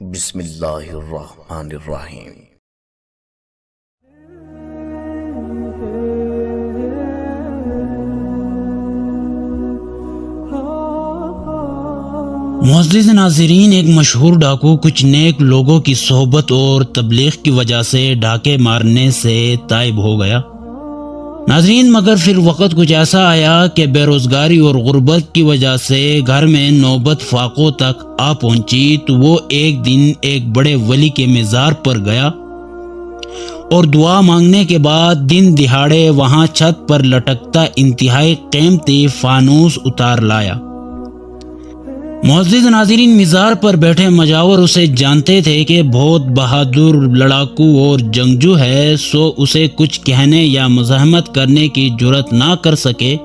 بسم اللہ الرحمن الرحیم۔ معزز ناظرین، ایک مشہور ڈاکو کچھ نیک لوگوں کی صحبت اور تبلیغ کی وجہ سے ڈاکے مارنے سے تائب ہو گیا۔ ناظرین، مگر پھر وقت کچھ ایسا آیا کہ بے روزگاری اور غربت کی وجہ سے گھر میں نوبت فاقوں تک آ پہنچی، تو وہ ایک دن ایک بڑے ولی کے مزار پر گیا اور دعا مانگنے کے بعد دن دہاڑے وہاں چھت پر لٹکتا انتہائی قیمتی فانوس اتار لایا۔ معزز ناظرین، مزار پر بیٹھے مجاور اسے جانتے تھے کہ بہت بہادر لڑاکو اور جنگجو ہے، سو اسے کچھ کہنے یا مزاحمت کرنے کی جرات نہ کر سکے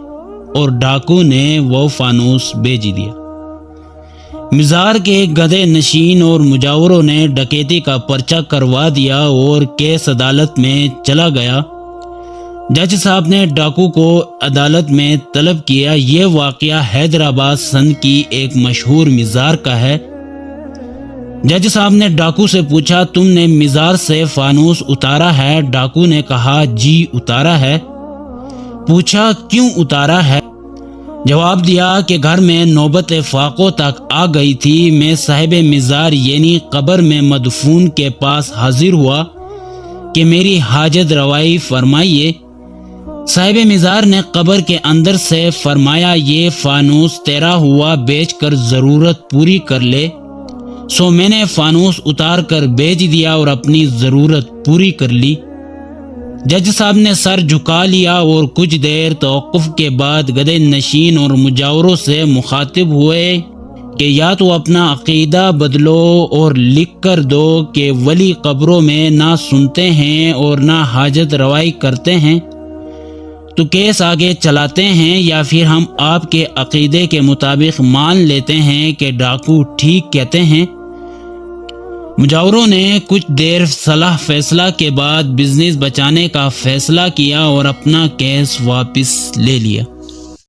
اور ڈاکو نے وہ فانوس بیچ دیا۔ مزار کے گدھے نشین اور مجاوروں نے ڈکیتی کا پرچہ کروا دیا اور کیس عدالت میں چلا گیا۔ جج صاحب نے ڈاکو کو عدالت میں طلب کیا۔ یہ واقعہ حیدرآباد سندھ کی ایک مشہور مزار کا ہے۔ جج صاحب نے ڈاکو سے پوچھا، تم نے مزار سے فانوس اتارا ہے؟ ڈاکو نے کہا، جی اتارا ہے۔ پوچھا، کیوں اتارا ہے؟ جواب دیا کہ گھر میں نوبت فاقوں تک آ گئی تھی، میں صاحب مزار یعنی قبر میں مدفون کے پاس حاضر ہوا کہ میری حاجت روائی فرمائیے۔ صاحب مزار نے قبر کے اندر سے فرمایا، یہ فانوس تیرا ہوا، بیچ کر ضرورت پوری کر لے۔ سو میں نے فانوس اتار کر بیچ دیا اور اپنی ضرورت پوری کر لی۔ جج صاحب نے سر جھکا لیا اور کچھ دیر توقف کے بعد گدھے نشین اور مجاوروں سے مخاطب ہوئے کہ یا تو اپنا عقیدہ بدلو اور لکھ کر دو کہ ولی قبروں میں نہ سنتے ہیں اور نہ حاجت روائی کرتے ہیں، تو کیس آگے چلاتے ہیں، یا پھر ہم آپ کے عقیدے کے مطابق مان لیتے ہیں کہ ڈاکو ٹھیک کہتے ہیں۔ مجاوروں نے کچھ دیر صلاح فیصلہ کے بعد بزنس بچانے کا فیصلہ کیا اور اپنا کیس واپس لے لیا۔